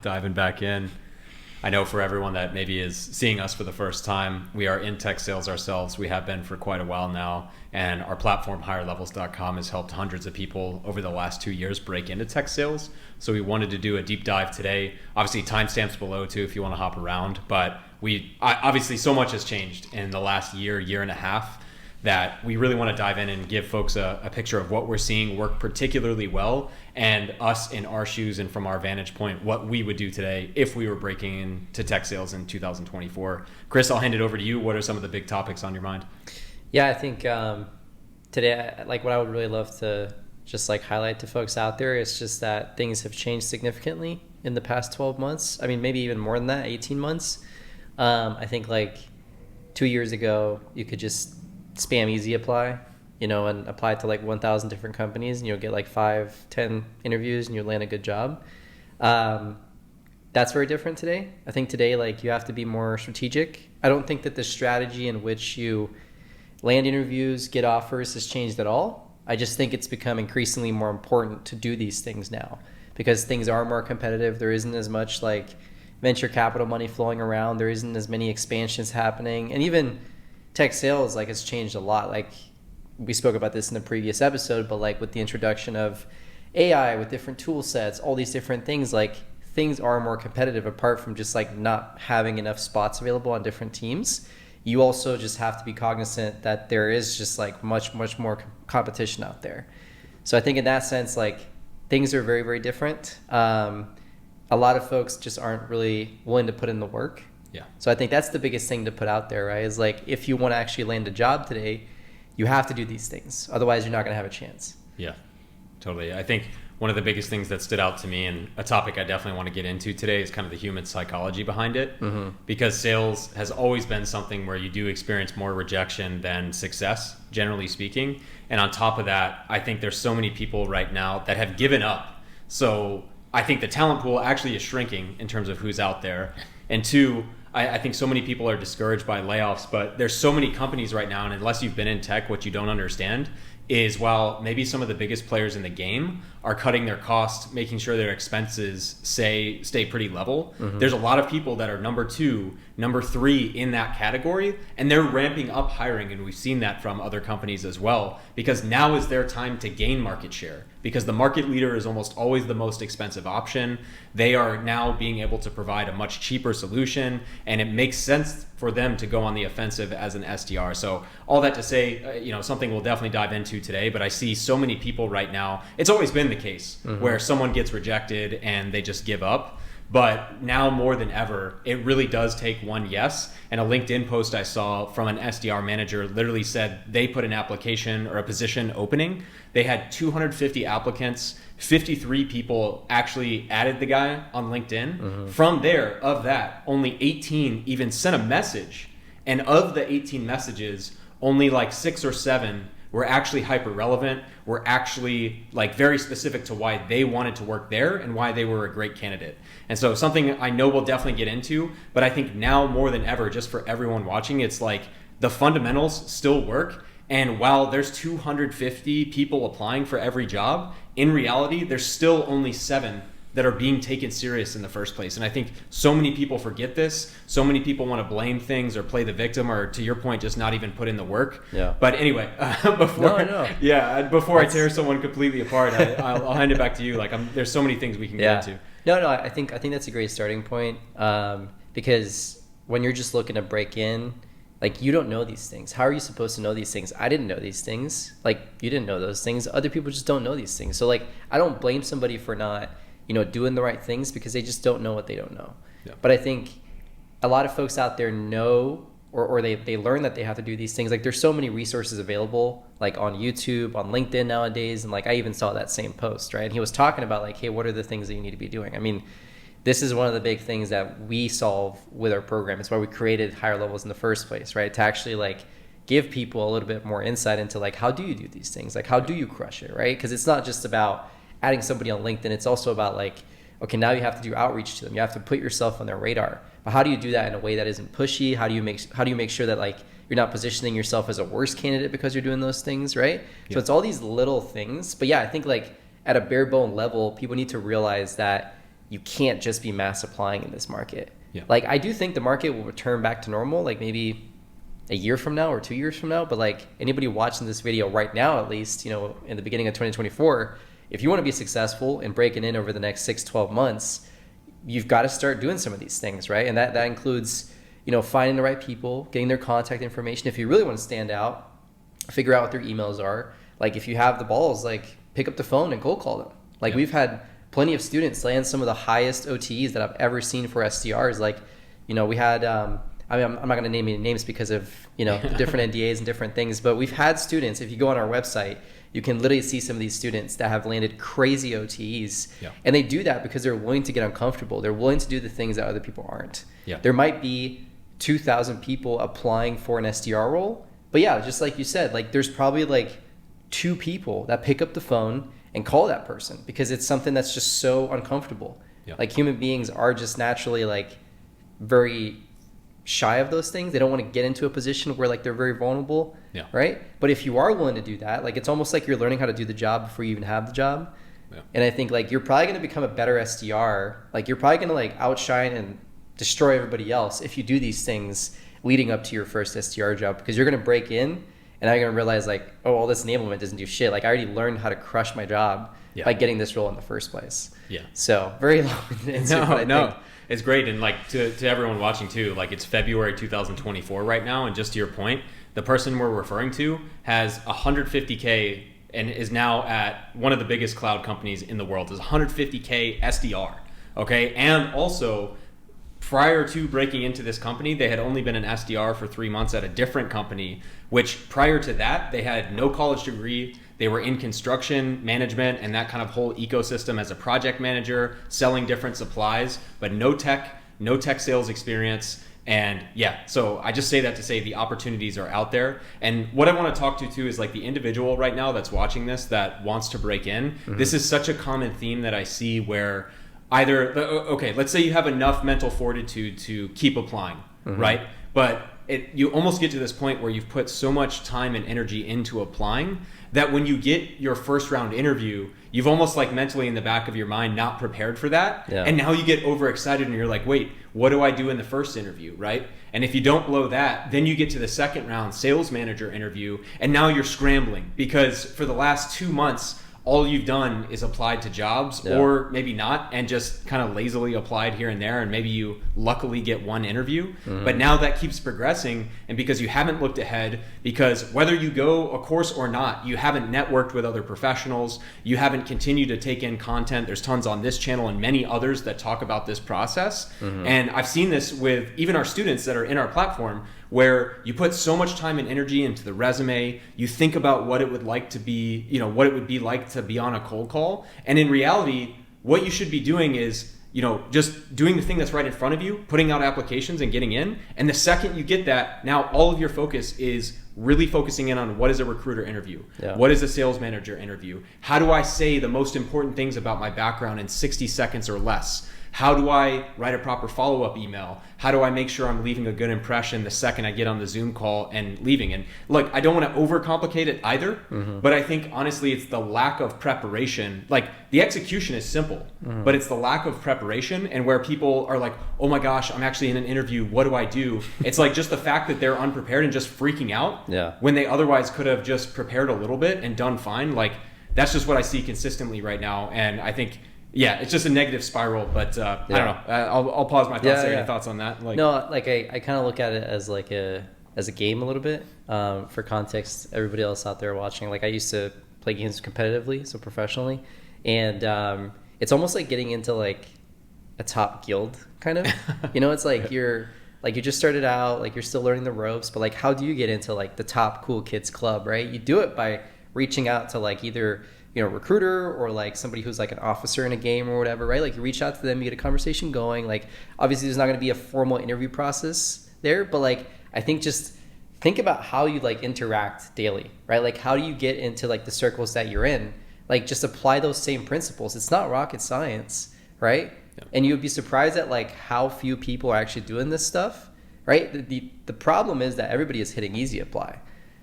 Diving back in, I know for everyone that maybe is seeing us for the first time, we are in tech sales ourselves. We have been for quite a while now, and our platform HigherLevels.com has helped hundreds of people over the last 2 years break into tech sales. So we wanted to do a deep dive today. Obviously, timestamps below too if you want to hop around, but obviously so much has changed in the last year and a half, that we really want to dive in and give folks a picture of what we're seeing work particularly well, and us in our shoes and from our vantage point, what we would do today if we were breaking into tech sales in 2024. Chris, I'll hand it over to you. What are some of the big topics on your mind? Yeah, I think today, like what I would really love to just like highlight to folks out there is just that things have changed significantly in the past 12 months. I mean, maybe even more than that, 18 months. I think like 2 years ago, you could just spam easy apply, and apply to like 1,000 different companies, and you'll get like 5-10 interviews and you'll land a good job. That's very different today. I think today, like, you have to be more strategic. I don't think that the strategy in which you land interviews, get offers has changed at all. I just think it's become increasingly more important to do these things now because things are more competitive. There isn't as much like venture capital money flowing around. There isn't as many expansions happening. And even tech sales, like, has changed a lot. Like, we spoke about this in the previous episode, but like with the introduction of AI, with different tool sets, all these different things, like things are more competitive apart from just like not having enough spots available on different teams. You also just have to be cognizant that there is just like much more competition out there. So I think in that sense, like, things are very, very different. A lot of folks just aren't really willing to put in the work. Yeah. So I think that's the biggest thing to put out there, right? Is like, if you want to actually land a job today, you have to do these things. Otherwise, you're not going to have a chance. Yeah, totally. I think one of the biggest things that stood out to me, and a topic I definitely want to get into today, is kind of the human psychology behind it. Mm-hmm. Because sales has always been something where you do experience more rejection than success, generally speaking. And on top of that, I think there's so many people right now that have given up. So I think the talent pool actually is shrinking in terms of who's out there. And two, I think so many people are discouraged by layoffs, but there's so many companies right now, and unless you've been in tech, what you don't understand is, while maybe some of the biggest players in the game are cutting their costs, making sure their expenses stay pretty level, mm-hmm. There's a lot of people that are number 2, number 3 in that category, and they're ramping up hiring, and we've seen that from other companies as well, because now is their time to gain market share, because the market leader is almost always the most expensive option. They are now being able to provide a much cheaper solution, and it makes sense for them to go on the offensive as an SDR. So all that to say, something we'll definitely dive into today, but I see so many people right now. It's always been the case, mm-hmm. where someone gets rejected and they just give up. But now more than ever, it really does take one yes. And a LinkedIn post I saw from an SDR manager literally said they put an application or a position opening. They had 250 applicants. 53 people actually added the guy on LinkedIn. Mm-hmm. From there, of that, only 18 even sent a message. And of the 18 messages, only like 6 or 7 were actually hyper relevant, were actually like very specific to why they wanted to work there and why they were a great candidate. And so something I know we'll definitely get into, but I think now more than ever, just for everyone watching, it's like the fundamentals still work. And while there's 250 people applying for every job, in reality, there's still only 7 that are being taken serious in the first place. And I think so many people forget this. So many people want to blame things or play the victim, or, to your point, just not even put in the work. Yeah. But anyway, before I tear someone completely apart, I'll hand it back to you. Like, there's so many things we can get into. No, I think that's a great starting point, because when you're just looking to break in, like, you don't know these things. How are you supposed to know these things? I didn't know these things. Like, you didn't know those things. Other people just don't know these things. So, like, I don't blame somebody for not doing the right things, because they just don't know what they don't know. Yeah. But I think a lot of folks out there know, or they learn that they have to do these things. Like, there's so many resources available, like on YouTube, on LinkedIn nowadays. And like, I even saw that same post, right? And he was talking about like, hey, what are the things that you need to be doing? I mean, this is one of the big things that we solve with our program. It's why we created Higher Levels in the first place, right? To actually like give people a little bit more insight into like, how do you do these things? Like, how do you crush it, right? Because it's not just about adding somebody on LinkedIn. It's also about like, okay, now you have to do outreach to them. You have to put yourself on their radar. But how do you do that in a way that isn't pushy? How do you make sure that like you're not positioning yourself as a worse candidate because you're doing those things, right? Yeah. So it's all these little things. But yeah, I think like at a bare bone level, people need to realize that you can't just be mass applying in this market. Yeah. Like I do think the market will return back to normal, like maybe a year from now or 2 years from now. But like anybody watching this video right now, at least, you know, in the beginning of 2024, if you want to be successful and breaking in over the next 6-12 months, you've got to start doing some of these things, right? And that includes, you know, finding the right people, getting their contact information. If you really want to stand out, figure out what their emails are. Like if you have the balls, like pick up the phone and cold call them. Like we've had plenty of students land some of the highest OTEs that I've ever seen for SDRs. Like, you know, we had, I mean, I'm not going to name any names because of, you know, the different NDAs and different things, but we've had students, if you go on our website, you can literally see some of these students that have landed crazy OTEs. Yeah. And they do that because they're willing to get uncomfortable. They're willing to do the things that other people aren't. Yeah. There might be 2,000 people applying for an SDR role, but yeah, just like you said, like there's probably like 2 people that pick up the phone and call that person because it's something that's just so uncomfortable. Yeah. Like human beings are just naturally like very shy of those things. They don't want to get into a position where like they're very vulnerable. Yeah. Right. But if you are willing to do that, like it's almost like you're learning how to do the job before you even have the job. Yeah. And I think like you're probably going to become a better SDR. Like you're probably going to like outshine and destroy everybody else if you do these things leading up to your first SDR job, because you're going to break in and now you're going to realize like, oh, all this enablement doesn't do shit. Like I already learned how to crush my job by getting this role in the first place. Yeah. So very long answer. No. It's great. And like to everyone watching too, like it's February 2024 right now. And just to your point, the person we're referring to has 150K and is now at one of the biggest cloud companies in the world. Is 150K SDR. Okay. And also prior to breaking into this company, they had only been an SDR for 3 months at a different company, which prior to that, they had no college degree. They were in construction management and that kind of whole ecosystem as a project manager, selling different supplies, but no tech sales experience. And yeah, so I just say that to say the opportunities are out there. And what I want to talk to too is like the individual right now that's watching this that wants to break in. Mm-hmm. This is such a common theme that I see where either, okay, let's say you have enough mental fortitude to keep applying, mm-hmm. right? But you almost get to this point where you've put so much time and energy into applying that when you get your first round interview, you've almost like mentally in the back of your mind not prepared for that. Yeah. And now you get overexcited and you're like, wait, what do I do in the first interview, right? And if you don't blow that, then you get to the second round sales manager interview and now you're scrambling because for the last 2 months, all you've done is applied to jobs or maybe not and just kind of lazily applied here and there and maybe you luckily get one interview. Mm-hmm. But now that keeps progressing and because you haven't looked ahead, because whether you go a course or not, you haven't networked with other professionals, you haven't continued to take in content. There's tons on this channel and many others that talk about this process. Mm-hmm. And I've seen this with even our students that are in our platform where you put so much time and energy into the resume, you think about what it would like to be, you know, what it would be like to be on a cold call. And in reality, what you should be doing is, you know, just doing the thing that's right in front of you, putting out applications and getting in. And the second you get that, now all of your focus is really focusing in on what is a recruiter interview? Yeah. What is a sales manager interview? How do I say the most important things about my background in 60 seconds or less? How do I write a proper follow-up email? How do I make sure I'm leaving a good impression the second I get on the Zoom call and leaving? And look, I don't want to overcomplicate it either, mm-hmm. but I think honestly it's the lack of preparation. Like the execution is simple, mm-hmm. but it's the lack of preparation and where people are like, oh my gosh, I'm actually in an interview. What do I do? It's like just the fact that they're unprepared and just freaking out when they otherwise could have just prepared a little bit and done fine. Like that's just what I see consistently right now. And I think it's just a negative spiral, but I don't know. I'll pause my thoughts there. Any thoughts on that? Like, no, like I kind of look at it as like a game a little bit. For context, everybody else out there watching, like I used to play games competitively, so professionally, and it's almost like getting into like a top guild kind of. You know, it's like you just started out, like you're still learning the ropes, but like how do you get into like the top cool kids club, right? You do it by reaching out to like either, you know, recruiter or like somebody who's like an officer in a game or whatever, right? Like you reach out to them, you get a conversation going. Like obviously there's not going to be a formal interview process there, but like I think just think about how you like interact daily, right? Like how do you get into like the circles that you're in? Like just apply those same principles. It's not rocket science, right? Yeah. And you would be surprised at like how few people are actually doing this stuff, right? The problem is that everybody is hitting easy apply.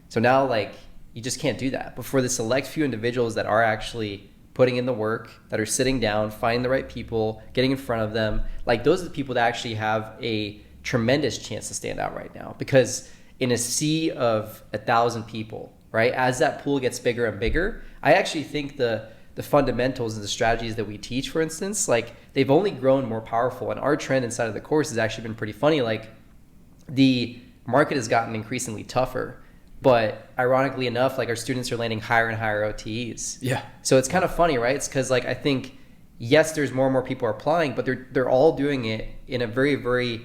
So now like you just can't do that. But for the select few individuals that are actually putting in the work, that are sitting down, finding the right people, getting in front of them. Like those are the people that actually have a tremendous chance to stand out right now, because in a sea of 1,000 people, right, as that pool gets bigger and bigger, I actually think the fundamentals and the strategies that we teach, for instance, like they've only grown more powerful. And our trend inside of the course has actually been pretty funny. Like the market has gotten increasingly tougher, but ironically enough, like our students are landing higher and higher OTEs. Yeah. So it's kind of funny, right? It's because like I think, yes, there's more and more people are applying, but they're all doing it in a very, very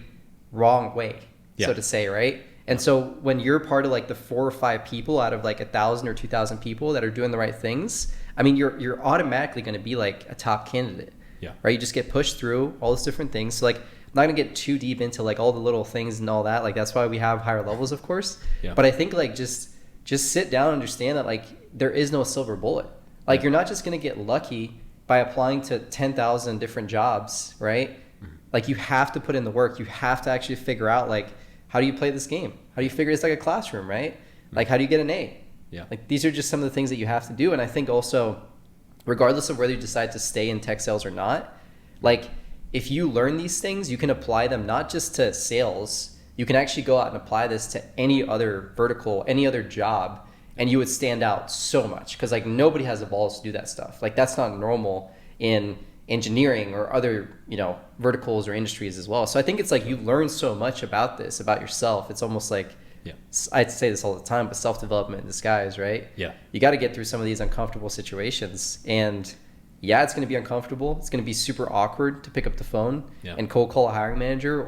wrong way, so to say, right? And so when you're part of like the 4 or 5 people out of like 1,000 or 2,000 people that are doing the right things, I mean, you're automatically going to be like a top candidate, right? You just get pushed through all those different things. So like, I'm not going to get too deep into like all the little things and all that. Like that's why we have higher levels, of course. Yeah. But I think like just sit down and understand that like there is no silver bullet. Like you're not just going to get lucky by applying to 10,000 different jobs, right? Like you have to put in the work. You have to actually figure out like, how do you play this game? How do you figure it's like a classroom, right? Like how do you get an A? Yeah. Like these are just some of the things that you have to do. And I think also, regardless of whether you decide to stay in tech sales or not, like if you learn these things, you can apply them not just to sales. You can actually go out and apply this to any other vertical, any other job, and you would stand out so much, because like nobody has the balls to do that stuff. Like that's not normal in engineering or other, you know, verticals or industries as well. So I think it's like you learn so much about this, about yourself. It's almost like, I say this all the time, but self-development in disguise, right? Yeah. You got to get through some of these uncomfortable situations. And yeah, it's going to be uncomfortable. It's going to be super awkward to pick up the phone and cold call a hiring manager,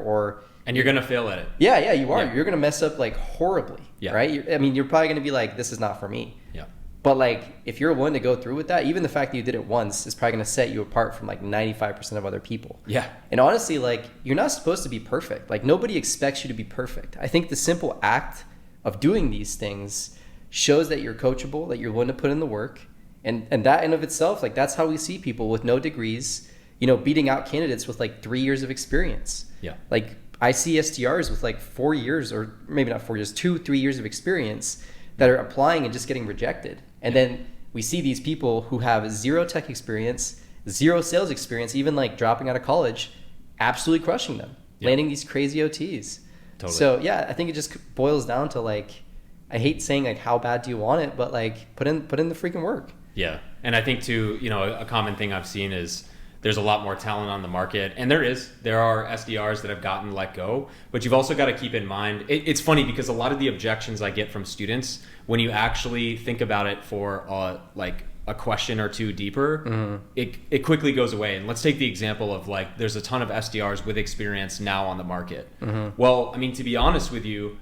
and you're going to fail at it. Yeah, you are. Yeah. You're going to mess up like horribly, right? I mean, you're probably going to be like, this is not for me. Yeah. But like, if you're willing to go through with that, even the fact that you did it once is probably going to set you apart from like 95% of other people. Yeah. And honestly, like, you're not supposed to be perfect. Like, nobody expects you to be perfect. I think the simple act of doing these things shows that you're coachable, that you're willing to put in the work. And that in of itself, like, that's how we see people with no degrees, you know, beating out candidates with like 3 years of experience. Yeah. Like, I see SDRs with like 4 years, or maybe not 4 years, 2-3 years of experience that are applying and just getting rejected. And then we see these people who have 0 tech experience, 0 sales experience, even like dropping out of college, absolutely crushing them, landing these crazy OTs. Totally. So yeah, I think it just boils down to like, I hate saying like how bad do you want it, but like put in the freaking work. Yeah. And I think too, you know, a common thing I've seen is there's a lot more talent on the market, and there are SDRs that have gotten let go, but you've also got to keep in mind, it's funny because a lot of the objections I get from students, when you actually think about it for like a question or two deeper, it quickly goes away. And let's take the example of like, there's a ton of SDRs with experience now on the market. Well, I mean, to be honest with you,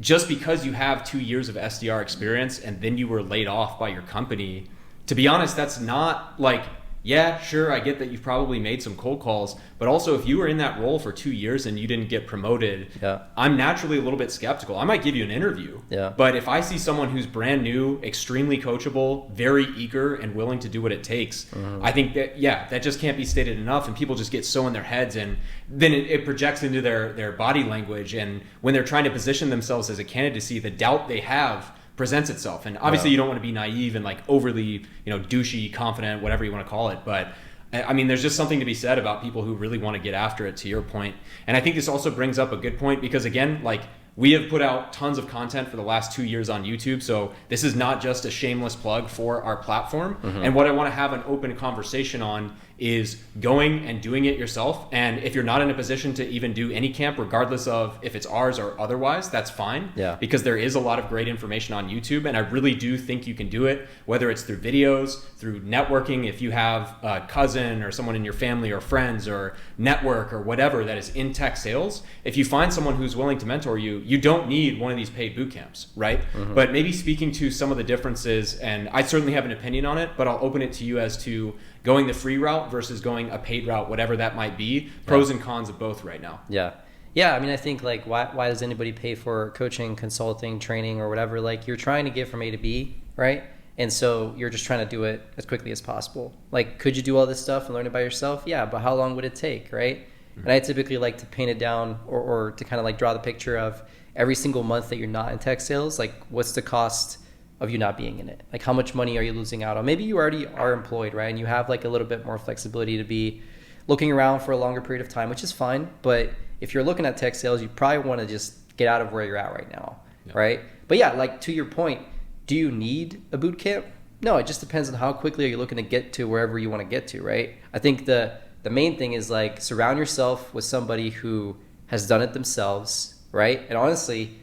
just because you have 2 years of SDR experience and then you were laid off by your company, to be honest, that's not like, yeah, sure, I get that you've probably made some cold calls, but also if you were in that role for 2 years and you didn't get promoted, I'm naturally a little bit skeptical. I might give you an interview, but if I see someone who's brand new, extremely coachable, very eager and willing to do what it takes, I think that, that just can't be stated enough, and people just get so in their heads, and then it projects into their body language, and when they're trying to position themselves as a candidacy, the doubt they have presents itself. And obviously you don't want to be naive and like overly, you know, douchey, confident, whatever you want to call it. But I mean, there's just something to be said about people who really want to get after it, to your point. And I think this also brings up a good point, because again, like, we have put out tons of content for the last 2 years on YouTube. So this is not just a shameless plug for our platform. And what I want to have an open conversation on is going and doing it yourself. And if you're not in a position to even do any camp, regardless of if it's ours or otherwise, that's fine. Yeah. Because there is a lot of great information on YouTube. And I really do think you can do it, whether it's through videos, through networking. If you have a cousin or someone in your family or friends or network or whatever that is in tech sales, if you find someone who's willing to mentor you, you don't need one of these paid boot camps, right? But maybe speaking to some of the differences, and I certainly have an opinion on it, but I'll open it to you as to going the free route versus going a paid route, whatever that might be, pros and cons of both right now. Yeah, I mean, I think like, why does anybody pay for coaching, consulting, training, or whatever? Like, you're trying to get from A to B, right? And so you're just trying to do it as quickly as possible. Like, could you do all this stuff and learn it by yourself? Yeah, but how long would it take, right? And I typically like to paint it down, or to kind of like draw the picture of every single month that you're not in tech sales, like, what's the cost of you not being in it? Like, how much money are you losing out on? Maybe you already are employed, right? And you have like a little bit more flexibility to be looking around for a longer period of time, which is fine. But if you're looking at tech sales, you probably want to just get out of where you're at right now, right? But yeah, like to your point, do you need a boot camp? No, it just depends on how quickly are you looking to get to wherever you want to get to, right? I think the main thing is like surround yourself with somebody who has done it themselves, right? And honestly,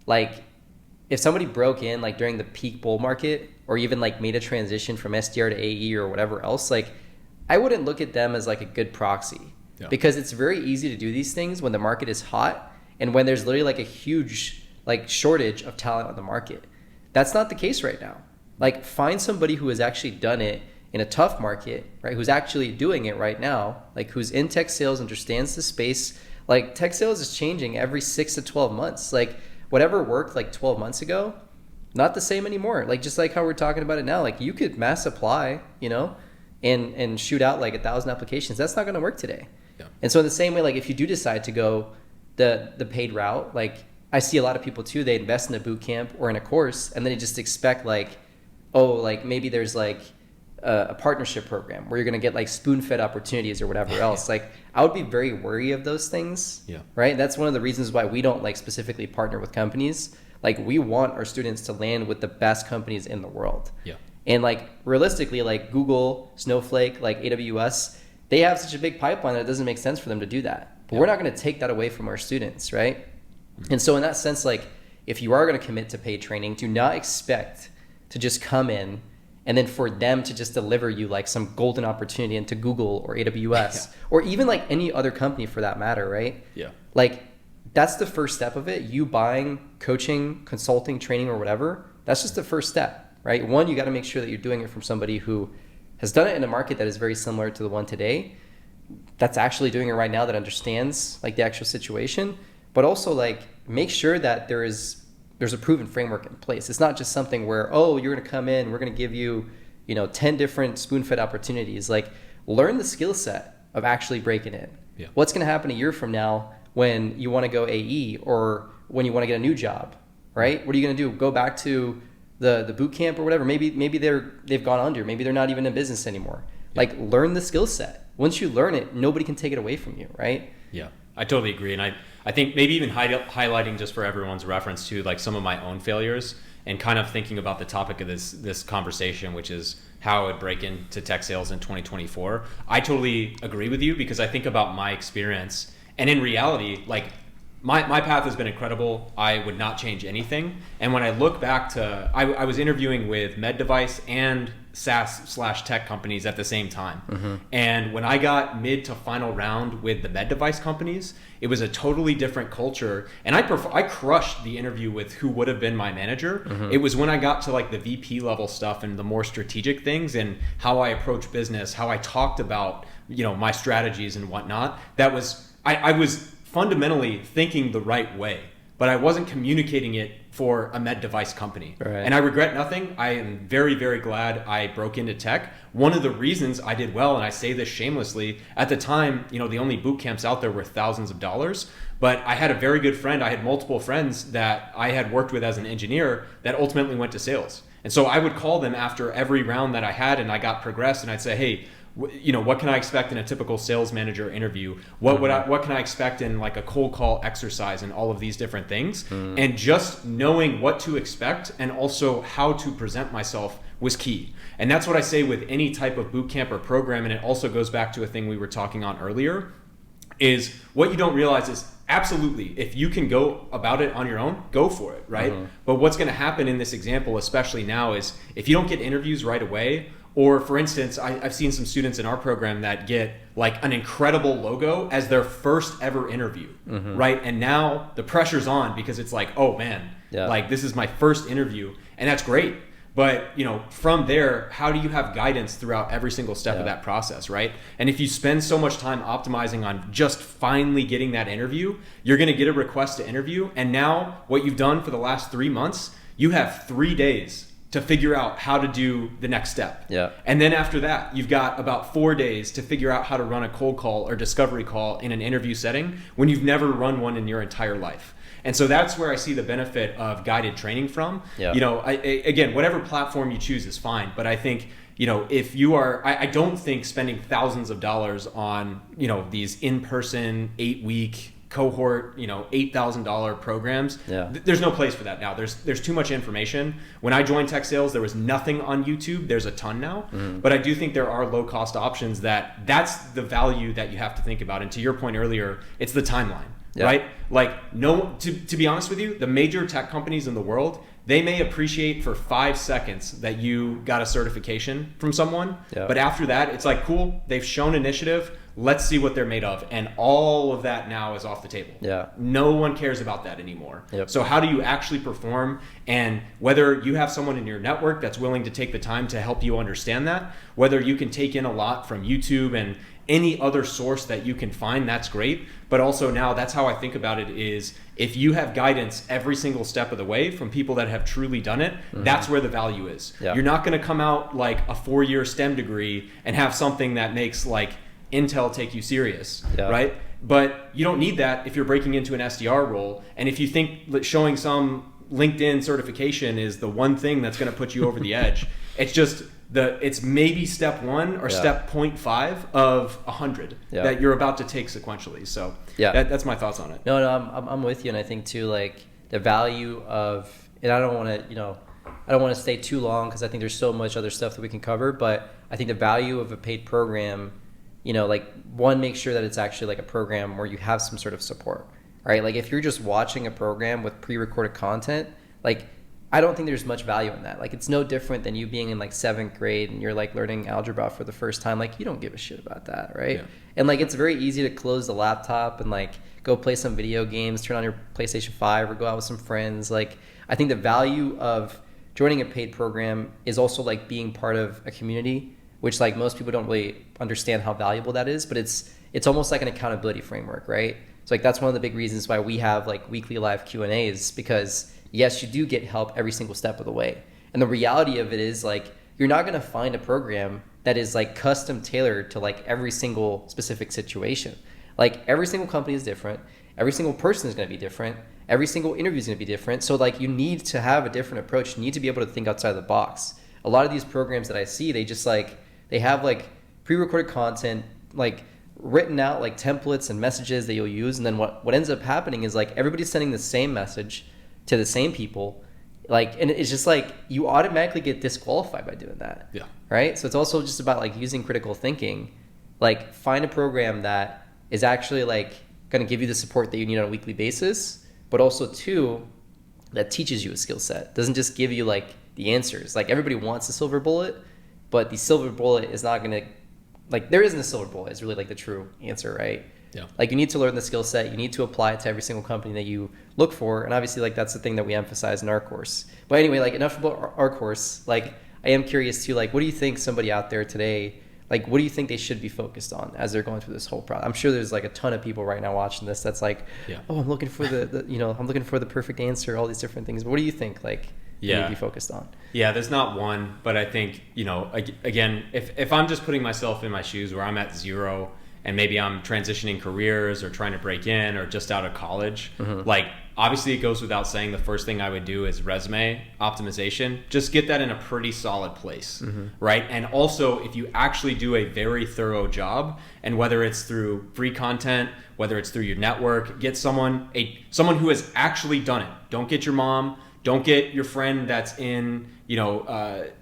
like if somebody broke in like during the peak bull market or even like made a transition from SDR to AE or whatever else, like I wouldn't look at them as like a good proxy because it's very easy to do these things when the market is hot and when there's literally like a huge like shortage of talent on the market. That's not the case right now. Like find somebody who has actually done it in a tough market, right? Who's actually doing it right now, like who's in tech sales, understands the space. Like tech sales is changing every 6 to 12 months. Like whatever worked like 12 months ago, not the same anymore. Like just like how we're talking about it now, like you could mass apply, you know, and shoot out like 1,000 applications. That's not going to work today. Yeah. And so in the same way, like if you do decide to go the paid route, like I see a lot of people too, they invest in a boot camp or in a course and then they just expect like, oh, like maybe there's like a partnership program where you're going to get like spoon-fed opportunities or whatever else. Like I would be very wary of those things. Yeah. Right. That's one of the reasons why we don't like specifically partner with companies. Like we want our students to land with the best companies in the world. Yeah. And like realistically, like Google, Snowflake, like AWS, they have such a big pipeline that it doesn't make sense for them to do that. But we're not going to take that away from our students, right? Mm-hmm. And so in that sense, like if you are going to commit to paid training, do not expect to just come in and then for them to just deliver you like some golden opportunity into Google or AWS or even like any other company for that matter, right? Yeah. Like that's the first step of it. You buying coaching, consulting, training or whatever, that's just the first step, right? One, you got to make sure that you're doing it from somebody who has done it in a market that is very similar to the one today, that's actually doing it right now, that understands like the actual situation, but also like make sure that there's a proven framework in place. It's not just something where, oh, you're going to come in, we're going to give you, 10 different spoon-fed opportunities. Like learn the skill set of actually breaking in. Yeah. What's going to happen a year from now when you want to go AE or when you want to get a new job, right? What are you going to do? Go back to the boot camp or whatever. Maybe they've gone under. Maybe they're not even in business anymore. Yeah. Like learn the skill set. Once you learn it, nobody can take it away from you, right? Yeah, I totally agree. And I think maybe even highlighting just for everyone's reference to like some of my own failures and kind of thinking about the topic of this conversation, which is how I would break into tech sales in 2024. I totally agree with you because I think about my experience, and in reality, like my path has been incredible. I would not change anything. And when I look back to, I was interviewing with med device and SaaS/tech companies at the same time. Mm-hmm. And when I got mid to final round with the med device companies, it was a totally different culture. And I crushed the interview with who would have been my manager. Mm-hmm. It was when I got to like the VP level stuff and the more strategic things and how I approach business, how I talked about, my strategies and whatnot. That was, I was fundamentally thinking the right way, but I wasn't communicating it for a med device company. Right. And I regret nothing. I am very, very glad I broke into tech. One of the reasons I did well, and I say this shamelessly, at the time, the only boot camps out there were thousands of dollars, but I had a very good friend. I had multiple friends that I had worked with as an engineer that ultimately went to sales. And so I would call them after every round that I had and I got progressed, and I'd say, hey, what can I expect in a typical sales manager interview? What can I expect in like a cold call exercise and all of these different things? Mm. And just knowing what to expect and also how to present myself was key. And that's what I say with any type of boot camp or program. And it also goes back to a thing we were talking on earlier, is what you don't realize is absolutely, if you can go about it on your own, go for it, right? Mm-hmm. But what's going to happen in this example, especially now, is if you don't get interviews right away, or for instance, I've seen some students in our program that get like an incredible logo as their first ever interview, mm-hmm. right? And now the pressure's on because it's like, oh man, like this is my first interview, and that's great. But from there, how do you have guidance throughout every single step of that process, right? And if you spend so much time optimizing on just finally getting that interview, you're going to get a request to interview. And now what you've done for the last 3 months, you have 3 days to figure out how to do the next step. Yeah. And then after that, you've got about 4 days to figure out how to run a cold call or discovery call in an interview setting when you've never run one in your entire life. And so that's where I see the benefit of guided training from. Yeah. You know, again, whatever platform you choose is fine, but I think, you know, if you are, I don't think spending thousands of dollars on, you know, these in-person 8-week cohort, you know, $8,000 programs. Yeah. There's no place for that now. There's too much information. When I joined tech sales, there was nothing on YouTube. There's a ton now, but I do think there are low cost options that's the value that you have to think about. And to your point earlier, it's the timeline, right? Like to be honest with you, the major tech companies in the world, they may appreciate for 5 seconds that you got a certification from someone, but after that, it's like, cool, they've shown initiative. Let's see what they're made of. And all of that now is off the table. Yeah. No one cares about that anymore. Yep. So how do you actually perform? And whether you have someone in your network that's willing to take the time to help you understand that, whether you can take in a lot from YouTube and any other source that you can find, that's great. But also now, that's how I think about it, is if you have guidance every single step of the way from people that have truly done it, that's where the value is. Yeah. You're not going to come out like a 4-year STEM degree and have something that makes like Intel take you serious, right? But you don't need that if you're breaking into an SDR role. And if you think that showing some LinkedIn certification is the one thing that's going to put you over the edge, it's just it's maybe step 1 or step 0.5 of 100 that you're about to take sequentially. So that's my thoughts on it. No, I'm with you. And I think too, like the value of, and I don't want to stay too long because I think there's so much other stuff that we can cover, but I think the value of a paid program, you know, like one, make sure that it's actually like a program where you have some sort of support, right? Like if you're just watching a program with pre-recorded content, like I don't think there's much value in that. Like it's no different than you being in like 7th grade and you're like learning algebra for the first time. Like you don't give a shit about that, right? Yeah. And like it's very easy to close the laptop and like go play some video games, turn on your PlayStation 5 or go out with some friends. Like I think the value of joining a paid program is also like being part of a community, which like most people don't really understand how valuable that is, but it's almost like an accountability framework, right? So like that's one of the big reasons why we have like weekly live Q&As, because yes, you do get help every single step of the way. And the reality of it is like you're not going to find a program that is like custom tailored to like every single specific situation. Like every single company is different. Every single person is going to be different. Every single interview is going to be different. So like you need to have a different approach. You need to be able to think outside the box. A lot of these programs that I see, they just like, they have like pre-recorded content, like written out like templates and messages that you'll use. And then what ends up happening is like everybody's sending the same message to the same people. Like, and it's just like you automatically get disqualified by doing that. Yeah. Right. So it's also just about like using critical thinking. Like find a program that is actually like going to give you the support that you need on a weekly basis, but also too, that teaches you a skill set. Doesn't just give you like the answers. Like everybody wants a silver bullet, but the silver bullet is not going to, like there isn't a silver bullet. It's really like the true answer, right? Yeah. Like you need to learn the skill set. You need to apply it to every single company that you look for. And obviously like that's the thing that we emphasize in our course. But anyway, like enough about our course. Like I am curious too, like what do you think somebody out there today, like what do you think they should be focused on as they're going through this whole process? I'm sure there's like a ton of people right now watching this that's like, oh, I'm looking for the I'm looking for the perfect answer, all these different things. But what do you think like you need to be focused on? Yeah, there's not one, but I think, again, if I'm just putting myself in my shoes where I'm at 0 and maybe I'm transitioning careers or trying to break in or just out of college, like obviously it goes without saying the first thing I would do is resume optimization. Just get that in a pretty solid place, right? And also if you actually do a very thorough job, and whether it's through free content, whether it's through your network, get someone who has actually done it. Don't get your mom. Don't get your friend that's in,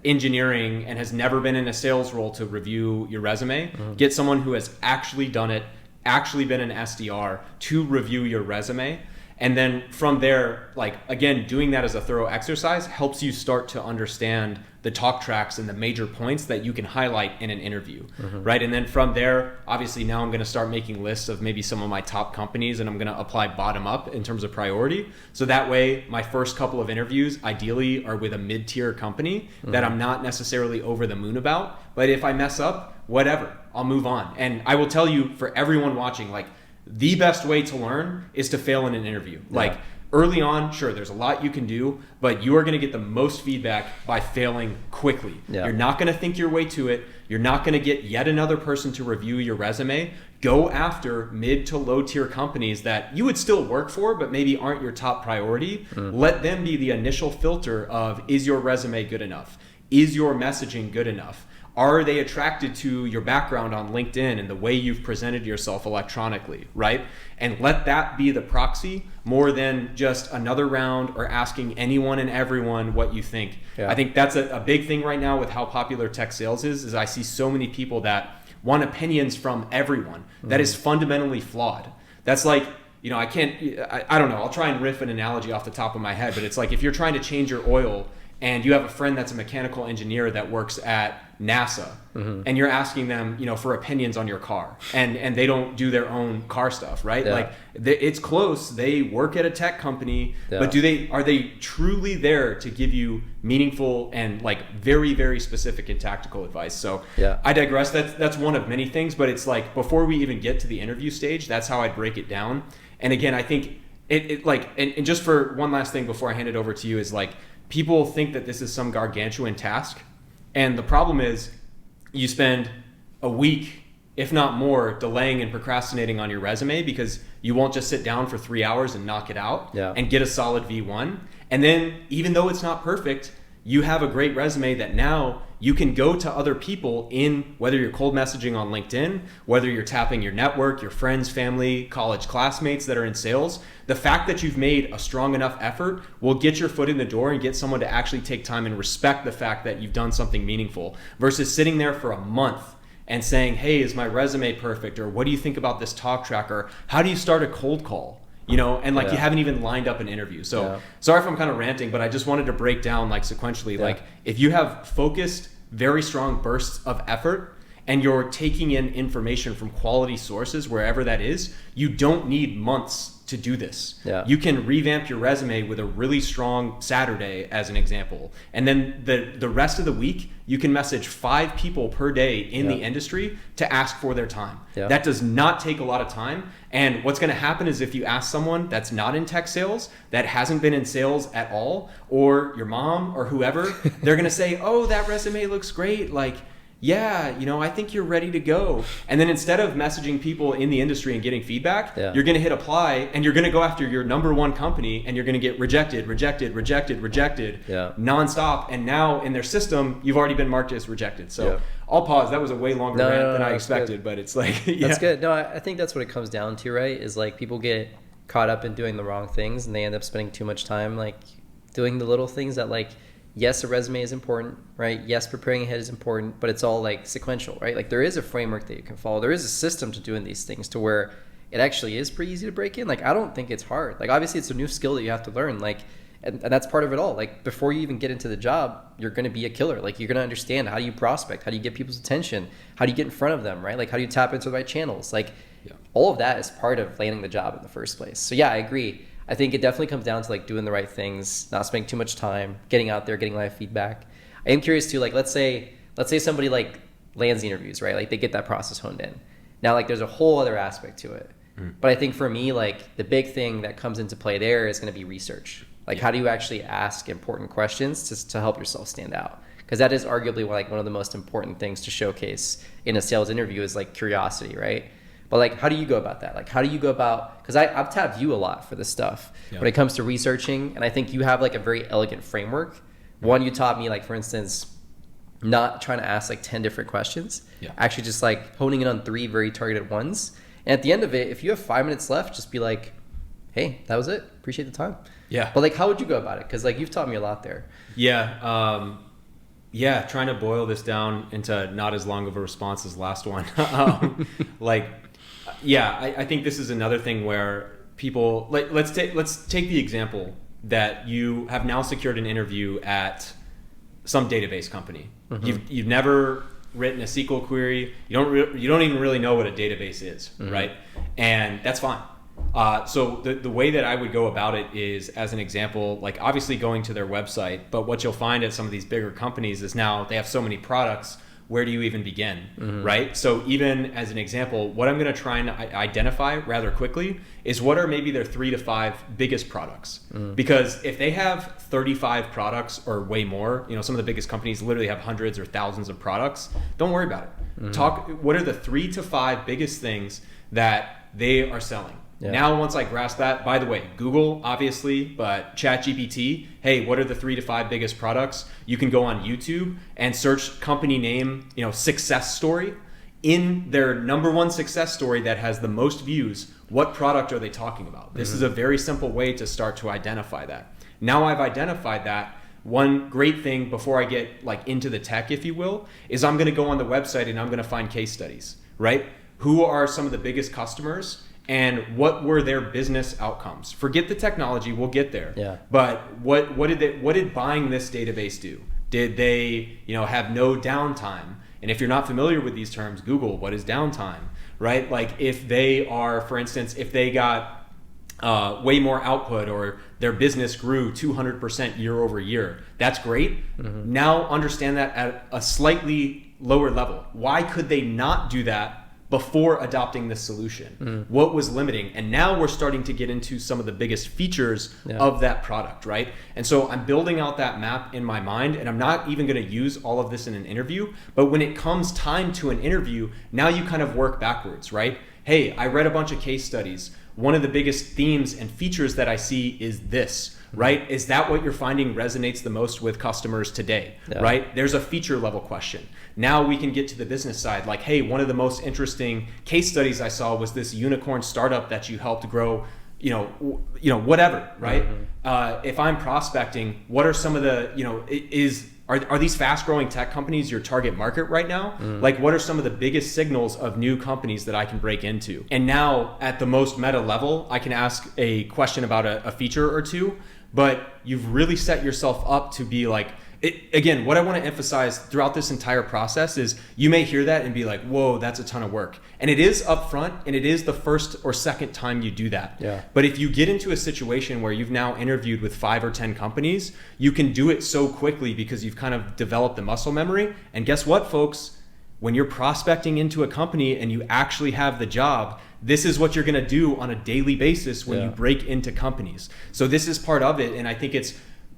engineering and has never been in a sales role to review your resume. Get someone who has actually done it, actually been an SDR to review your resume. And then from there, like, again, doing that as a thorough exercise helps you start to understand the talk tracks and the major points that you can highlight in an interview, right? And then from there, obviously now I'm going to start making lists of maybe some of my top companies, and I'm going to apply bottom up in terms of priority. So that way, my first couple of interviews ideally are with a mid-tier company that I'm not necessarily over the moon about. But if I mess up, whatever, I'll move on. And I will tell you, for everyone watching, like, the best way to learn is to fail in an interview. Like early on, sure, there's a lot you can do, but you are going to get the most feedback by failing quickly. Yeah. You're not going to think your way to it. You're not going to get yet another person to review your resume. Go after mid to low tier companies that you would still work for, but maybe aren't your top priority. Let them be the initial filter of, is your resume good enough? Is your messaging good enough? Are they attracted to your background on LinkedIn and the way you've presented yourself electronically, right? And let that be the proxy more than just another round or asking anyone and everyone what you think. Yeah. I think that's a big thing right now with how popular tech sales is I see so many people that want opinions from everyone. That is fundamentally flawed. That's like, you know, I don't know, I'll try and riff an analogy off the top of my head, but it's like if you're trying to change your oil and you have a friend that's a mechanical engineer that works at NASA, and you're asking them, you know, for opinions on your car, and they don't do their own car stuff, right? Yeah. Like it's close. They work at a tech company, Yeah. but are they truly there to give you meaningful and like very, very specific and tactical advice? So Yeah. I digress. That's one of many things, but it's like before we even get to the interview stage, that's how I break it down. And again, I think it like, and just for one last thing before I hand it over to you is like, people think that this is some gargantuan task. And the problem is you spend a week, if not more, delaying and procrastinating on your resume because you won't just sit down for 3 hours and knock it out and get a solid V1. And then even though it's not perfect, you have a great resume that now you can go to other people in, whether you're cold messaging on LinkedIn, whether you're tapping your network, your friends, family, college classmates that are in sales. The fact that you've made a strong enough effort will get your foot in the door and get someone to actually take time and respect the fact that you've done something meaningful versus sitting there for a month and saying, hey, is my resume perfect? Or what do you think about this talk track? Or how do you start a cold call? You know, and like you haven't even lined up an interview. So sorry if I'm kind of ranting, but I just wanted to break down like sequentially, like if you have focused, very strong bursts of effort and you're taking in information from quality sources, wherever that is, you don't need months to do this. Yeah. You can revamp your resume with a really strong Saturday as an example. And then the rest of the week, you can message 5 people per day in the industry to ask for their time. Yeah. That does not take a lot of time. And what's going to happen is if you ask someone that's not in tech sales, that hasn't been in sales at all, or your mom or whoever, they're going to say, oh, that resume looks great. Like, yeah, you know, I think you're ready to go. And then instead of messaging people in the industry and getting feedback, you're going to hit apply and you're going to go after your number one company and you're going to get rejected nonstop. And now in their system, you've already been marked as rejected. So I'll pause. That was a way longer rant than I expected, but it's like, That's good. No, I think that's what it comes down to, right? Is like people get caught up in doing the wrong things and they end up spending too much time like doing the little things that like, yes, a resume is important, right? Yes, preparing ahead is important, but it's all like sequential, right? Like there is a framework that you can follow. There is a system to doing these things to where it actually is pretty easy to break in. Like I don't think it's hard. Like obviously it's a new skill that you have to learn. Like, and that's part of it all. Like before you even get into the job, you're going to be a killer. Like you're going to understand how do you prospect? How do you get people's attention? How do you get in front of them, right? Like how do you tap into the right channels? Like all of that is part of landing the job in the first place. So yeah, I agree. I think it definitely comes down to like doing the right things, not spending too much time, getting out there, getting live feedback. I am curious too, like let's say somebody like lands the interviews, right? Like they get that process honed in. Now like there's a whole other aspect to it. But I think for me, like the big thing that comes into play there is going to be research. Like how do you actually ask important questions to help yourself stand out? Because that is arguably like one of the most important things to showcase in a sales interview is like curiosity, right? But like, how do you go about that? Like, how do you go about, because I've tapped you a lot for this stuff when it comes to researching. And I think you have like a very elegant framework. One, you taught me like, for instance, not trying to ask like 10 different questions, actually just like honing in on 3 very targeted ones. And at the end of it, if you have 5 minutes left, just be like, hey, that was it. Appreciate the time. Yeah. But like, how would you go about it? Because like, you've taught me a lot there. Yeah. Trying to boil this down into not as long of a response as the last one. I think this is another thing where people like let's take the example that you have now secured an interview at some database company. You've never written a SQL query. You don't even really know what a database is, right? And that's fine. So the way that I would go about it is, as an example, like obviously going to their website, but what you'll find at some of these bigger companies is now they have so many products. where do you even begin, right? So even as an example, what I'm going to try and identify rather quickly is what are maybe their 3 to 5 biggest products. Because if they have 35 products or way more, you know, some of the biggest companies literally have hundreds or thousands of products, don't worry about it. Talk, what are the 3 to 5 biggest things that they are selling? Yeah. Now, once I grasp that, by the way, Google, obviously, but ChatGPT, hey, what are the 3 to 5 biggest products? You can go on YouTube and search company name, you know, success story. In their number one success story that has the most views, what product are they talking about? This is a very simple way to start to identify that. Now I've identified that. One great thing before I get like into the tech, if you will, is I'm going to go on the website and I'm going to find case studies, right? Who are some of the biggest customers? And what were their business outcomes? Forget the technology, we'll get there. Yeah. But what did buying this database do? Did they, you know, have no downtime? And if you're not familiar with these terms, Google, what is downtime, right? Like if they are, for instance, if they got way more output or their business grew 200% year over year, that's great. Now understand that at a slightly lower level. Why could they not do that before adopting this solution? What was limiting? And now we're starting to get into some of the biggest features of that product, right? And so I'm building out that map in my mind, and I'm not even going to use all of this in an interview, but when it comes time to an interview, now you kind of work backwards, right? Hey, I read a bunch of case studies. One of the biggest themes and features that I see is this, right? Is that what you're finding resonates the most with customers today, right? There's a feature level question. Now we can get to the business side. Like, hey, one of the most interesting case studies I saw was this unicorn startup that you helped grow, you know, whatever, right? If I'm prospecting, what are some of the, you know, are these fast growing tech companies your target market right now? Like, what are some of the biggest signals of new companies that I can break into? And now at the most meta level, I can ask a question about a feature or two, but you've really set yourself up to be like, again, what I want to emphasize throughout this entire process is you may hear that and be like, whoa, that's a ton of work. And it is upfront, and it is the first or second time you do that. Yeah. But if you get into a situation where you've now interviewed with 5 or 10 companies, you can do it so quickly because you've kind of developed the muscle memory. And guess what, folks? When you're prospecting into a company and you actually have the job, this is what you're going to do on a daily basis when you break into companies. So this is part of it. And I think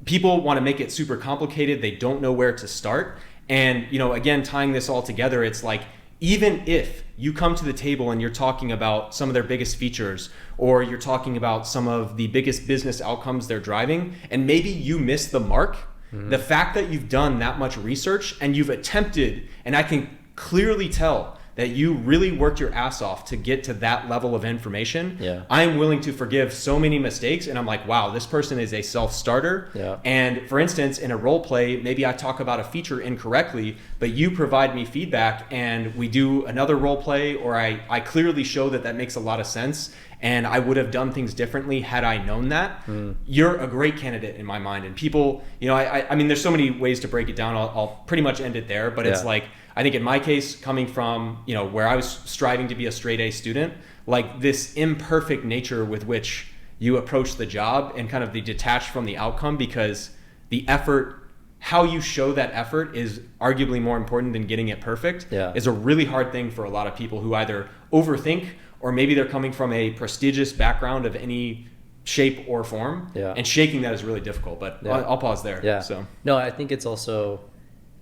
people want to make it super complicated. They don't know where to start. And, you know, again, tying this all together, it's like, even if you come to the table and you're talking about some of their biggest features, or you're talking about some of the biggest business outcomes they're driving, and maybe you miss the mark, the fact that you've done that much research and you've attempted, and I can clearly tell that you really worked your ass off to get to that level of information. I am willing to forgive so many mistakes, and I'm like, wow, this person is a self-starter. And for instance, in a role play, maybe I talk about a feature incorrectly, but you provide me feedback and we do another role play, or I clearly show that makes a lot of sense and I would have done things differently had I known that. You're a great candidate in my mind. And people, you know, I mean, there's so many ways to break it down. I'll pretty much end it there, but it's like, I think in my case, coming from, you know, where I was striving to be a straight A student, like this imperfect nature with which you approach the job and kind of the detached from the outcome, because the effort, how you show that effort is arguably more important than getting it perfect, is a really hard thing for a lot of people who either overthink, or maybe they're coming from a prestigious background of any shape or form, and shaking that is really difficult. But I'll pause there. So no, I think it's also,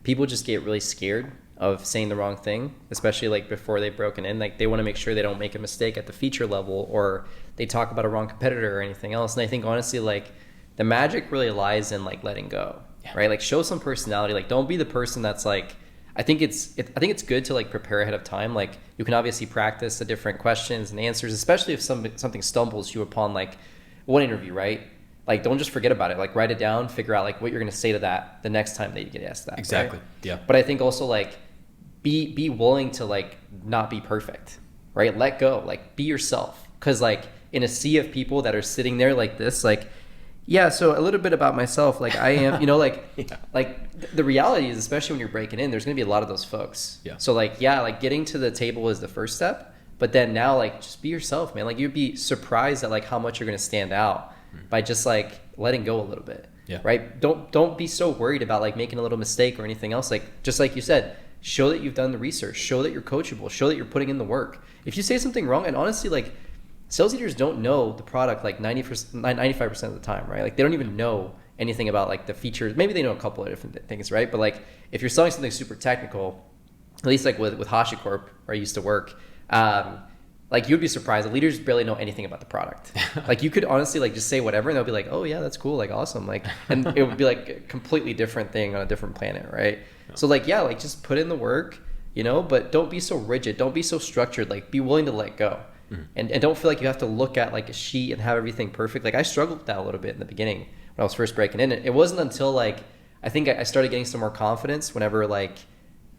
people just get really scared of saying the wrong thing, especially like before they've broken in. Like they want to make sure they don't make a mistake at the feature level, or they talk about a wrong competitor or anything else. And I think honestly, like the magic really lies in like letting go, right? Like show some personality. Like don't be the person that's like, I think it's good to like prepare ahead of time. Like you can obviously practice the different questions and answers, especially if something stumbles you upon like one interview, right? Like don't just forget about it. Like write it down, figure out like what you're going to say to that the next time that you get asked that. Exactly. Right? Yeah. But I think also like be willing to like not be perfect, right? Let go, like be yourself. Cause like in a sea of people that are sitting there like this, like, yeah, so a little bit about myself. Like I am, you know, like, like the reality is, especially when you're breaking in, there's going to be a lot of those folks. So like, like getting to the table is the first step, but then now like just be yourself, man. Like you'd be surprised at like how much you're going to stand out by just like letting go a little bit. Right. Don't be so worried about like making a little mistake or anything else. Like, just like you said, show that you've done the research, show that you're coachable, show that you're putting in the work. If you say something wrong, and honestly, like, sales leaders don't know the product like 95% of the time, right? Like, they don't even know anything about like the features. Maybe they know a couple of different things, right? But like, if you're selling something super technical, at least like with HashiCorp, where I used to work, like, you'd be surprised. The leaders barely know anything about the product. Like, you could honestly like just say whatever and they'll be like, oh yeah, that's cool, like awesome. Like, and it would be like a completely different thing on a different planet, right? Yeah. So like, yeah, like just put in the work, you know, but don't be so rigid. Don't be so structured. Like, be willing to let go. And don't feel like you have to look at like a sheet and have everything perfect. Like, I struggled with that a little bit in the beginning when I was first breaking in. It wasn't until like, I think I started getting some more confidence whenever like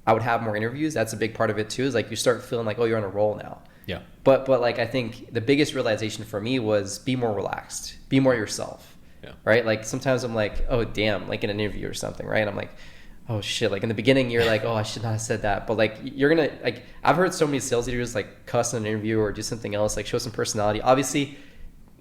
I would have more interviews. That's a big part of it too, is like you start feeling like, oh, you're on a roll now. Yeah. But like, I think the biggest realization for me was be more relaxed, be more yourself. Yeah. Right? Like, sometimes I'm like, oh damn, like in an interview or something, right? And I'm like, oh shit, like in the beginning you're like, oh, I should not have said that. But like, you're gonna, like, I've heard so many sales leaders like cuss in an interview or do something else, like show some personality. Obviously,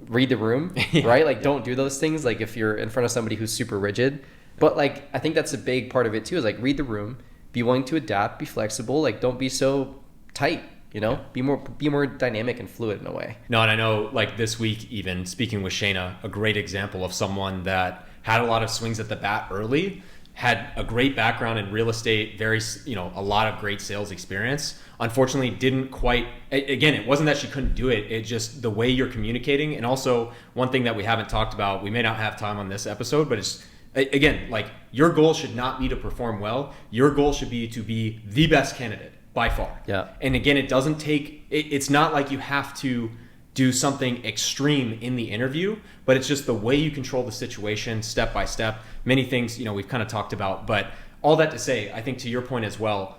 read the room, right? Like, don't do those things like if you're in front of somebody who's super rigid. But like, I think that's a big part of it too, is like, read the room, be willing to adapt, be flexible. Like, don't be so tight, you know? Yeah. Be more dynamic and fluid in a way. No, and I know like this week, even speaking with Shayna, a great example of someone that had a lot of swings at the bat early, had a great background in real estate, a lot of great sales experience. Unfortunately, didn't quite, again, it wasn't that she couldn't do it. It just the way you're communicating. And also one thing that we haven't talked about, we may not have time on this episode, but it's, again, like, your goal should not be to perform well. Your goal should be to be the best candidate by far. Yeah. And again, it doesn't take, it's not like you have to do something extreme in the interview, but it's just the way you control the situation step by step. Many things, we've kind of talked about, but all that to say, I think to your point as well,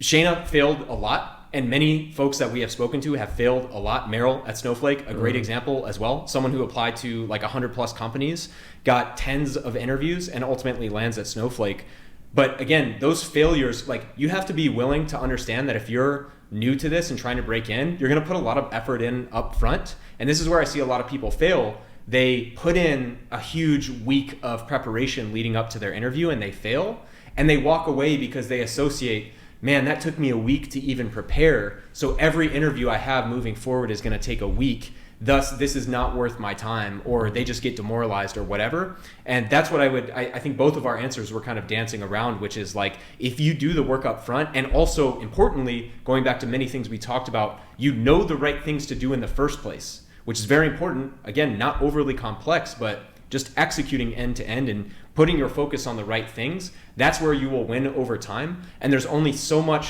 Shayna failed a lot, and many folks that we have spoken to have failed a lot. Meryl at Snowflake, a great example as well. Someone who applied to like 100 plus companies, got tens of interviews, and ultimately lands at Snowflake. But again, those failures, like, you have to be willing to understand that if you're new to this and trying to break in, you're going to put a lot of effort in up front. And this is where I see a lot of people fail. They put in a huge week of preparation leading up to their interview and they fail, and they walk away because they associate, man, that took me a week to even prepare, so every interview I have moving forward is going to take a week. Thus, this is not worth my time, or they just get demoralized or whatever. And that's what I think both of our answers were kind of dancing around, which is like, if you do the work up front, and also importantly, going back to many things we talked about, you know the right things to do in the first place, which is very important. Again, not overly complex, but just executing end to end and putting your focus on the right things. That's where you will win over time. And there's only so many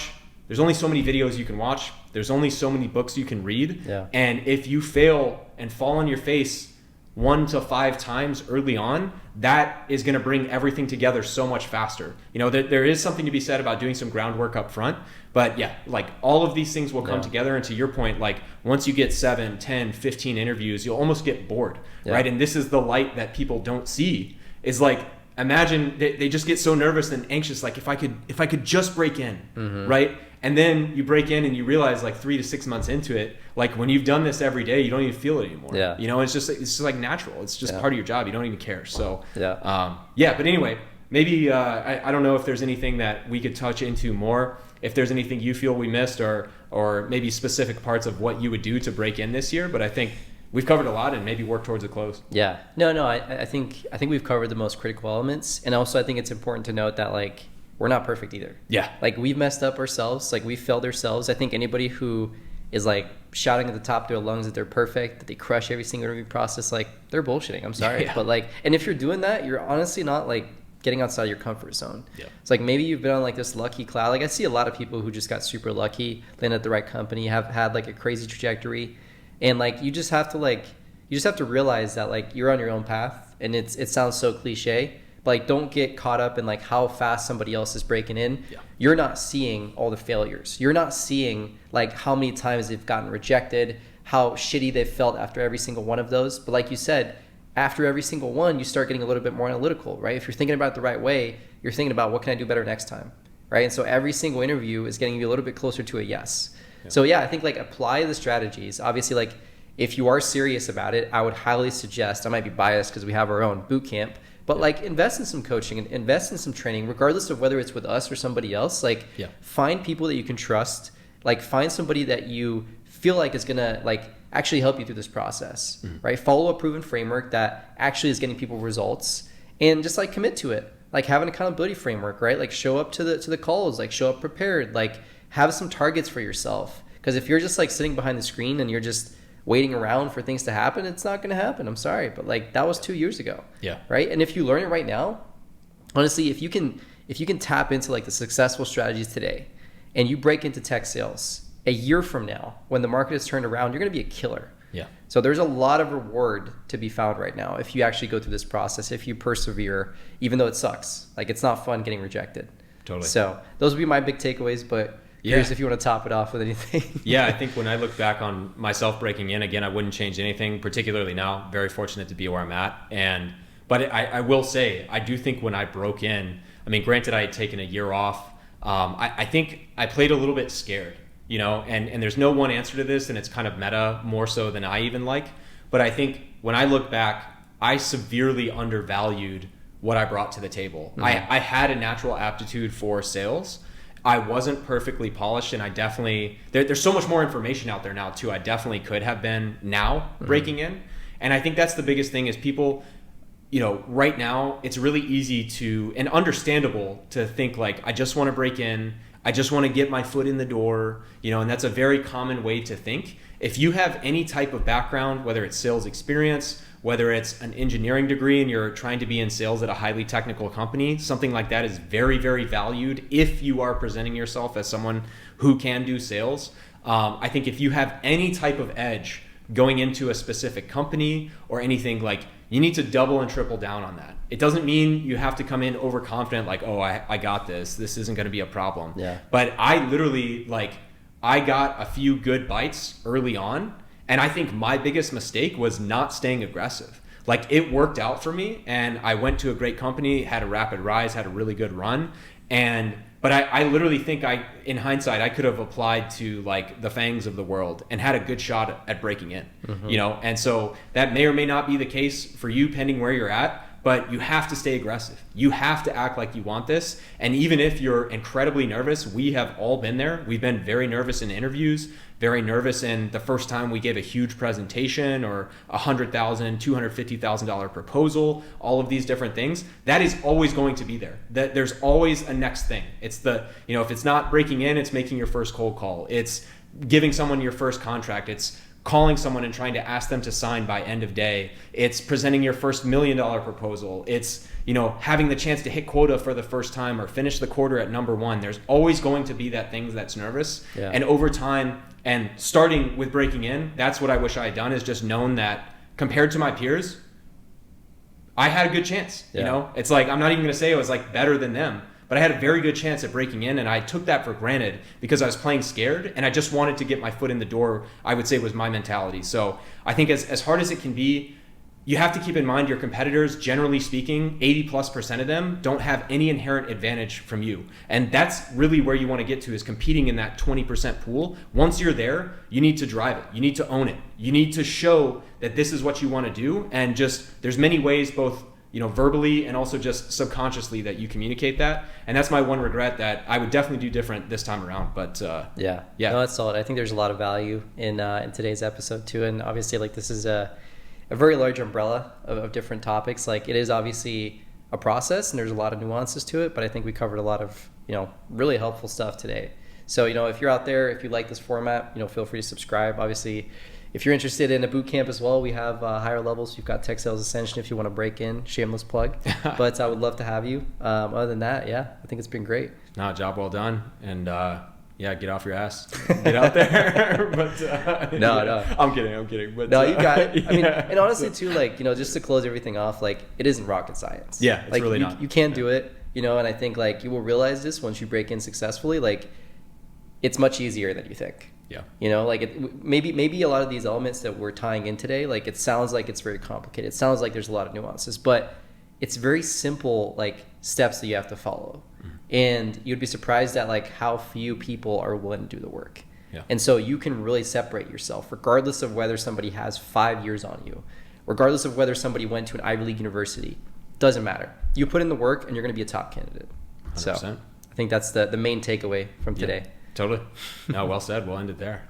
videos you can watch. There's only so many books you can read. Yeah. And if you fail and fall on your face 1 to 5 times early on, that is going to bring everything together so much faster. There is something to be said about doing some groundwork up front, but yeah, like, all of these things will come together. And to your point, like, once you get 7, 10, 15 interviews, you'll almost get bored, right? And this is the light that people don't see, is like, imagine they just get so nervous and anxious, like, if I could just break in, right? And then you break in and you realize, like, 3 to 6 months into it, like, when you've done this every day, you don't even feel it anymore. Yeah. It's just like natural. It's just part of your job. You don't even care. So but anyway, maybe I don't know if there's anything that we could touch into more. If there's anything you feel we missed, or maybe specific parts of what you would do to break in this year, but I think we've covered a lot and maybe work towards a close. Yeah. No. I think we've covered the most critical elements, and also I think it's important to note that, like, we're not perfect either. Yeah. Like, we've messed up ourselves. Like, we failed ourselves. I think anybody who is like shouting at the top of their lungs that they're perfect, that they crush every single interview process, like, they're bullshitting. I'm sorry. But like, and if you're doing that, you're honestly not like getting outside your comfort zone. Yeah. It's like, maybe you've been on like this lucky cloud. Like, I see a lot of people who just got super lucky, landed at the right company, have had like a crazy trajectory. And like, you just have to realize that, like, you're on your own path, and it sounds so cliche, but like, don't get caught up in like how fast somebody else is breaking in. Yeah. You're not seeing all the failures. You're not seeing like how many times they've gotten rejected, how shitty they've felt after every single one of those. But like you said, after every single one, you start getting a little bit more analytical, right? If you're thinking about it the right way, you're thinking about, what can I do better next time, right? And so every single interview is getting you a little bit closer to a yes. Yeah. So yeah, I think like, apply the strategies. Obviously, like, if you are serious about it, I would highly suggest, I might be biased because we have our own boot camp, But like invest in some coaching and invest in some training, regardless of whether it's with us or somebody else. Like find people that you can trust. Like find somebody that you feel like is gonna like actually help you through this process, right? Follow a proven framework that actually is getting people results, and just like commit to it. Like have an accountability framework, right? Like show up to the calls, like show up prepared, like have some targets for yourself. Because if you're just like sitting behind the screen and you're just waiting around for things to happen, it's not going to happen. I'm sorry, but like that was 2 years ago. Yeah. Right. And if you learn it right now, honestly, if you can tap into like the successful strategies today, and you break into tech sales a year from now, when the market is turned around, you're going to be a killer. Yeah. So there's a lot of reward to be found right now if you actually go through this process, if you persevere, even though it sucks. Like it's not fun getting rejected. Totally. So those would be my big takeaways, but curious if you want to top it off with anything. Yeah, I think when I look back on myself breaking in, again, I wouldn't change anything, particularly now. Very fortunate to be where I'm at. But I will say, I do think when I broke in, I mean, granted I had taken a year off. I think I played a little bit scared. You know, and there's no one answer to this, and it's kind of meta more so than I even like. But I think when I look back, I severely undervalued what I brought to the table. I had a natural aptitude for sales. I wasn't perfectly polished, and I definitely, there's so much more information out there now too. I definitely could have been now breaking in. And I think that's the biggest thing is people, you know, right now it's really easy to, and understandable to think like, I just want to break in. I just want to get my foot in the door, you know, and that's a very common way to think. If you have any type of background, whether it's sales experience, whether it's an engineering degree and you're trying to be in sales at a highly technical company, something like that is very, very valued if you are presenting yourself as someone who can do sales. I think if you have any type of edge going into a specific company or anything, like you need to double and triple down on that. It doesn't mean you have to come in overconfident, like, oh, I got this. This isn't going to be a problem. Yeah. But I literally, I got a few good bites early on. And I think my biggest mistake was not staying aggressive. Like it worked out for me and I went to a great company, had a rapid rise, had a really good run. But I literally think in hindsight, I could have applied to like the FANGs of the world and had a good shot at breaking in, you know? And so that may or may not be the case for you pending where you're at, but you have to stay aggressive. You have to act like you want this. And even if you're incredibly nervous, we have all been there. We've been very nervous in interviews, very nervous in the first time we gave a huge presentation or $100,000, $250,000 proposal, all of these different things. That is always going to be there. That there's always a next thing. It's if it's not breaking in, it's making your first cold call. It's giving someone your first contract. It's calling someone and trying to ask them to sign by end of day. It's presenting your first $1 million proposal. It's, having the chance to hit quota for the first time or finish the quarter at number one. There's always going to be that thing that's nervous. Yeah. And over time, and starting with breaking in, that's what I wish I had done, is just known that compared to my peers, I had a good chance. Yeah. It's like, I'm not even going to say it was like better than them, but I had a very good chance at breaking in, and I took that for granted because I was playing scared and I just wanted to get my foot in the door, I would say was my mentality. So I think as hard as it can be, you have to keep in mind your competitors, generally speaking, 80+% of them don't have any inherent advantage from you. And that's really where you want to get to, is competing in that 20% pool. Once you're there, you need to drive it. You need to own it. You need to show that this is what you want to do. And just, there's many ways, both verbally and also just subconsciously, that you communicate that. And that's my one regret, that I would definitely do different this time around. But yeah, no, that's solid. I think there's a lot of value in today's episode too. And obviously, like, this is a very large umbrella of different topics. Like, it is obviously a process and there's a lot of nuances to it, but I think we covered a lot of, really helpful stuff today. So, if you're out there, if you like this format, feel free to subscribe. Obviously, if you're interested in a boot camp as well, we have higher levels. You've got Tech Sales Ascension if you want to break in. Shameless plug. But I would love to have you. Other than that, yeah, I think it's been great. No, job well done. And get off your ass. Get out there. But no. I'm kidding. But no, you got it. I mean, and honestly too, like, just to close everything off, like, it isn't rocket science. Yeah, it's like, really not. You can do it, and I think, like, you will realize this once you break in successfully. Like, it's much easier than you think. Yeah. Like, maybe a lot of these elements that we're tying in today, like, it sounds like it's very complicated. It sounds like there's a lot of nuances, but it's very simple, like, steps that you have to follow. Mm-hmm. And you'd be surprised at, like, how few people are willing to do the work. Yeah. And so you can really separate yourself, regardless of whether somebody has 5 years on you, regardless of whether somebody went to an Ivy League university. Doesn't matter. You put in the work and you're going to be a top candidate. 100%. So I think that's the main takeaway from today. Totally. No, well said. We'll end it there.